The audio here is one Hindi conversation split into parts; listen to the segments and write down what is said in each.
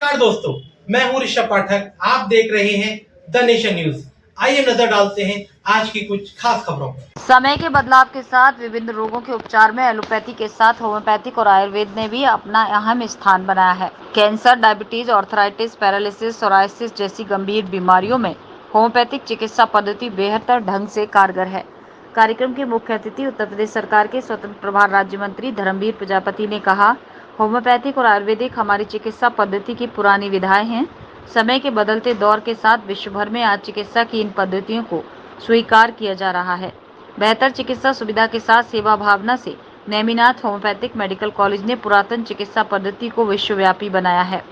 नमस्कार दोस्तों, मैं हूं ऋषभ पाठक। आप देख रहे हैं द नेशन न्यूज। आइए नजर डालते हैं आज की कुछ खास खबरों पर। समय के बदलाव के साथ विभिन्न रोगों के उपचार में एलोपैथी के साथ होम्योपैथिक और आयुर्वेद ने भी अपना अहम स्थान बनाया है। Cancer, diabetes, arthritis, paralysis, psoriasis जैसी गंभीर बीमारियों में होम्योपैथिक चिकित्सा पद्धति बेहतर ढंग से कारगर है। कार्यक्रम के मुख्य अतिथि उत्तर प्रदेश सरकार के स्वतंत्र प्रभार राज्य मंत्री धर्मवीर प्रजापति ने कहा, होम्योपैथिक और आयुर्वेदिक हमारी चिकित्सा पद्धति की पुरानी विधाएं हैं। समय के बदलते दौर के साथ विश्व भर में आज चिकित्सा की इन पद्धतियों को स्वीकार किया जा रहा है। बेहतर चिकित्सा सुविधा के साथ सेवा भावना से नेमिनाथ होम्योपैथिक मेडिकल कॉलेज ने पुरातन चिकित्सा पद्धति को विश्वव्यापी बनाया है।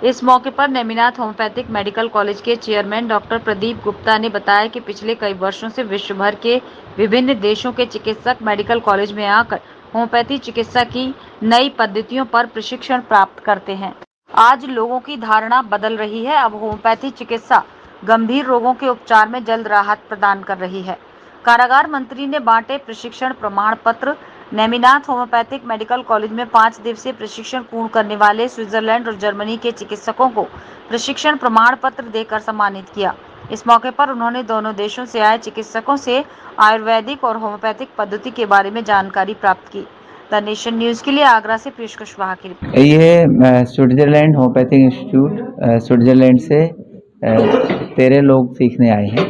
इस मौके पर नेमिनाथ होम्योपैथिक मेडिकल कॉलेज के चेयरमैन डॉक्टर प्रदीप गुप्ता ने बताया कि पिछले कई वर्षों से विश्व भर के विभिन्न देशों के चिकित्सक मेडिकल कॉलेज में आकर होम्योपैथी चिकित्सा की नई पद्धतियों पर प्रशिक्षण प्राप्त करते हैं। आज लोगों की धारणा बदल रही है। अब होम्योपैथी चिकित्सा गंभीर रोगों के उपचार में जल्द राहत प्रदान कर रही है। कारागार मंत्री ने बांटे प्रशिक्षण प्रमाण पत्र। नेमिनाथ होम्योपैथिक मेडिकल कॉलेज में 5 दिवसीय प्रशिक्षण पूर्ण करने वाले स्विट्जरलैंड और जर्मनी के चिकित्सकों को प्रशिक्षण प्रमाण पत्र देकर सम्मानित किया। इस मौके पर उन्होंने दोनों देशों से आए चिकित्सकों से आयुर्वेदिक और होम्योपैथिक पद्धति के बारे में जानकारी प्राप्त की। द नेशन न्यूज के लिए आगरा से पीयूष कुशवाहा की रिपोर्ट। ये स्विट्जरलैंड होम्योपैथिक इंस्टीट्यूट स्विट्जरलैंड से 13 लोग सीखने आए हैं।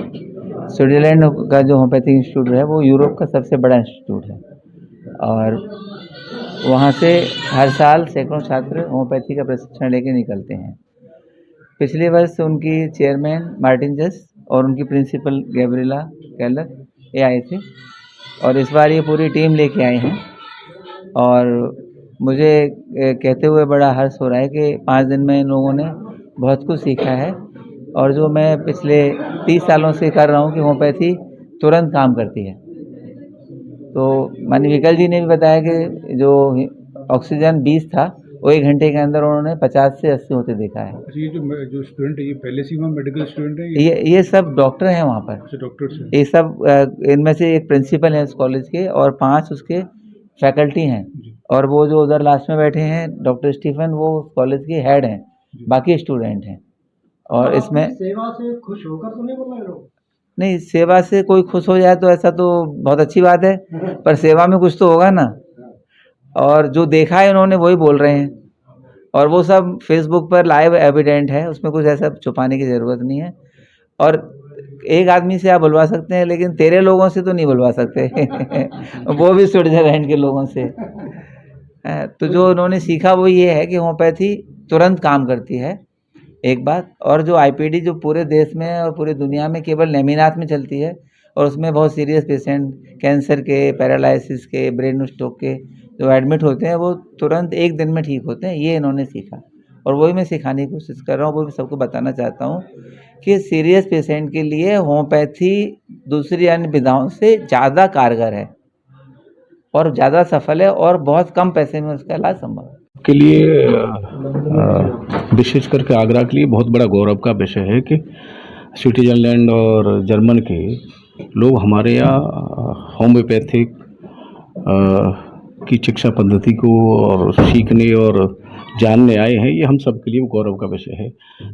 स्विट्जरलैंड का जो होम्योपैथिक इंस्टीट्यूट है वो यूरोप का सबसे बड़ा इंस्टीट्यूट है और वहाँ से हर साल सैकड़ों छात्र होम्योपैथी का प्रशिक्षण लेके निकलते हैं। पिछले वर्ष उनकी चेयरमैन मार्टिन जस और उनकी प्रिंसिपल गैब्रिएला केलर ये आए थे और इस बार ये पूरी टीम लेके आए हैं और मुझे कहते हुए बड़ा हर्ष हो रहा है कि 5 दिन में इन लोगों ने बहुत कुछ सीखा है और जो मैं पिछले 30 सालों से कर रहा हूँ कि होम्योपैथी तुरंत काम करती है। तो माननीय विकल जी ने भी बताया कि जो ऑक्सीजन 20 था वो 1 घंटे के अंदर उन्होंने 50 से 80 होते देखा है। अच्छा, ये जो स्टूडेंट है ये पहले से ही वहाँ मेडिकल स्टूडेंट है? ये सब डॉक्टर हैं वहाँ पर। अच्छा, डॉक्टर्स हैं। ये सब इनमें से एक प्रिंसिपल है उस कॉलेज के और 5 उसके फैकल्टी हैं और वो जो उधर लास्ट में बैठे हैं डॉक्टर स्टीफन, वो कॉलेज के हेड हैं, बाकी स्टूडेंट हैं। और इसमें सेवा से खुश होकर तो नहीं बोल रहे लोग? नहीं, सेवा से कोई खुश हो जाए तो ऐसा तो बहुत अच्छी बात है, पर सेवा में कुछ तो होगा ना। और जो देखा है उन्होंने वही बोल रहे हैं और वो सब फेसबुक पर लाइव एविडेंट है, उसमें कुछ ऐसा छुपाने की ज़रूरत नहीं है। और एक आदमी से आप बुलवा सकते हैं लेकिन 13 लोगों से तो नहीं बुलवा सकते वो भी स्विट्जरलैंड के लोगों से। तो जो उन्होंने सीखा वो ये है कि होम्योपैथी तुरंत काम करती है, एक बात। और जो आईपीडी जो पूरे देश में और पूरी दुनिया में केवल नेमिनाथ में चलती है और उसमें बहुत सीरियस पेशेंट कैंसर के, पैरालिसिस के, ब्रेन स्ट्रोक के जो एडमिट होते हैं वो तुरंत 1 दिन में ठीक होते हैं, ये इन्होंने सीखा और वही मैं सिखाने की कोशिश कर रहा हूँ। वो भी सबको बताना चाहता हूँ कि सीरियस पेशेंट के लिए होम्योपैथी दूसरी अन्य विधाओं से ज़्यादा कारगर है और ज़्यादा सफल है और बहुत कम पैसे में उसका इलाज संभव है। के लिए विशेष करके आगरा के लिए बहुत बड़ा गौरव का विषय है कि स्विट्जरलैंड और जर्मन के लोग हमारे यहाँ होम्योपैथिक की शिक्षा पद्धति को और सीखने और जानने आए हैं। ये हम सब के लिए गौरव का विषय है।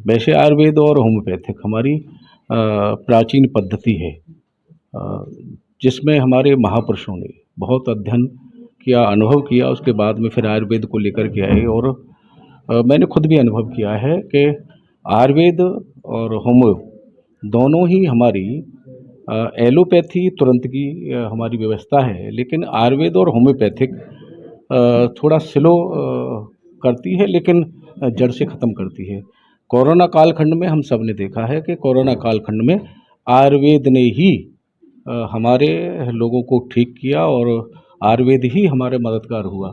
वैसे आयुर्वेद और होम्योपैथिक हमारी प्राचीन पद्धति है जिसमें हमारे महापुरुषों ने बहुत अध्ययन किया, अनुभव किया, उसके बाद में फिर आयुर्वेद को लेकर के आए। और मैंने खुद भी अनुभव किया है कि आयुर्वेद और होम्यो दोनों ही हमारी एलोपैथी तुरंत की हमारी व्यवस्था है, लेकिन आयुर्वेद और होम्योपैथिक थोड़ा स्लो करती है लेकिन जड़ से ख़त्म करती है। कोरोना कालखंड में हम सब ने देखा है कि कोरोना कालखंड में आयुर्वेद ने ही हमारे लोगों को ठीक किया और आयुर्वेद ही हमारे मददगार हुआ।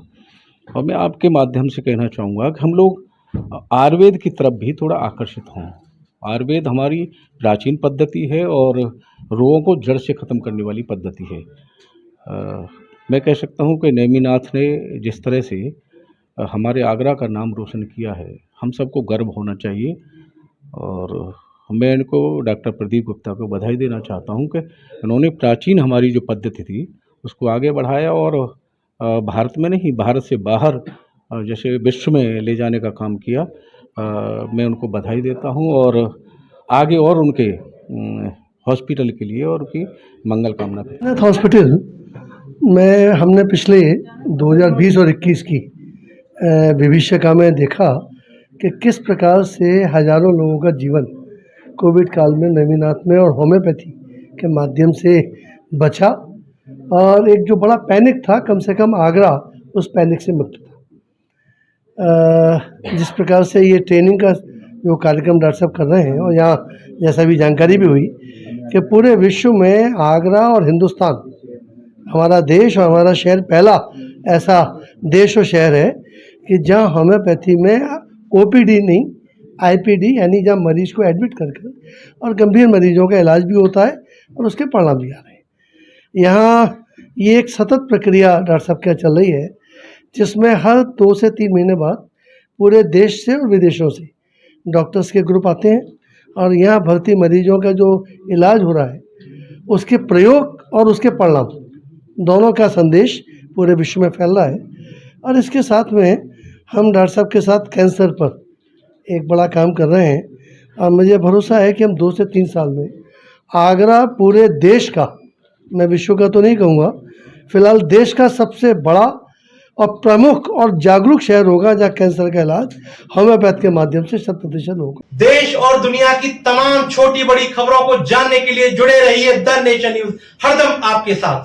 और मैं आपके माध्यम से कहना चाहूँगा कि हम लोग आयुर्वेद की तरफ भी थोड़ा आकर्षित हों। आयुर्वेद हमारी प्राचीन पद्धति है और रोगों को जड़ से ख़त्म करने वाली पद्धति है। मैं कह सकता हूँ कि नेमिनाथ ने जिस तरह से हमारे आगरा का नाम रोशन किया है, हम सबको गर्व होना चाहिए। और मैं इनको डॉक्टर प्रदीप गुप्ता को बधाई देना चाहता हूँ कि उन्होंने प्राचीन हमारी जो पद्धति थी उसको आगे बढ़ाया और भारत में नहीं, भारत से बाहर जैसे विश्व में ले जाने का काम किया। मैं उनको बधाई देता हूँ और आगे और उनके हॉस्पिटल के लिए और उनकी मंगल कामना करता हूँ। जगन्नाथ हॉस्पिटल में हमने पिछले 2020 और 21 की भविष्यका में देखा कि किस प्रकार से हजारों लोगों का जीवन कोविड काल में नवीनाथ में और होम्योपैथी के माध्यम से बचा और एक जो बड़ा पैनिक था, कम से कम आगरा उस पैनिक से मुक्त था। जिस प्रकार से ये ट्रेनिंग का जो कार्यक्रम डॉक्टर साहब कर रहे हैं और यहाँ जैसा भी जानकारी भी हुई कि पूरे विश्व में आगरा और हिंदुस्तान, हमारा देश और हमारा शहर पहला ऐसा देश और शहर है कि जहाँ होम्योपैथी में ओपीडी नहीं आईपीडी यानी जहाँ मरीज को एडमिट करके और गंभीर मरीजों का इलाज भी होता है और उसके परिणाम भी आ रहे हैं। यहाँ ये एक सतत प्रक्रिया डॉक्टर साहब क्या चल रही है जिसमें हर 2 से 3 महीने बाद पूरे देश से और विदेशों से डॉक्टर्स के ग्रुप आते हैं और यहाँ भर्ती मरीजों का जो इलाज हो रहा है उसके प्रयोग और उसके परिणाम दोनों का संदेश पूरे विश्व में फैल रहा है। और इसके साथ में हम डॉक्टर साहब के साथ कैंसर पर एक बड़ा काम कर रहे हैं और मुझे भरोसा है कि हम 2 से 3 साल में आगरा पूरे देश का, मैं विश्व का तो नहीं कहूँगा, फिलहाल देश का सबसे बड़ा और प्रमुख और जागरूक शहर होगा जहाँ कैंसर का इलाज होम्योपैथ के माध्यम से 100% होगा। देश और दुनिया की तमाम छोटी बड़ी खबरों को जानने के लिए जुड़े रहिए द नेशन न्यूज, हरदम आपके साथ।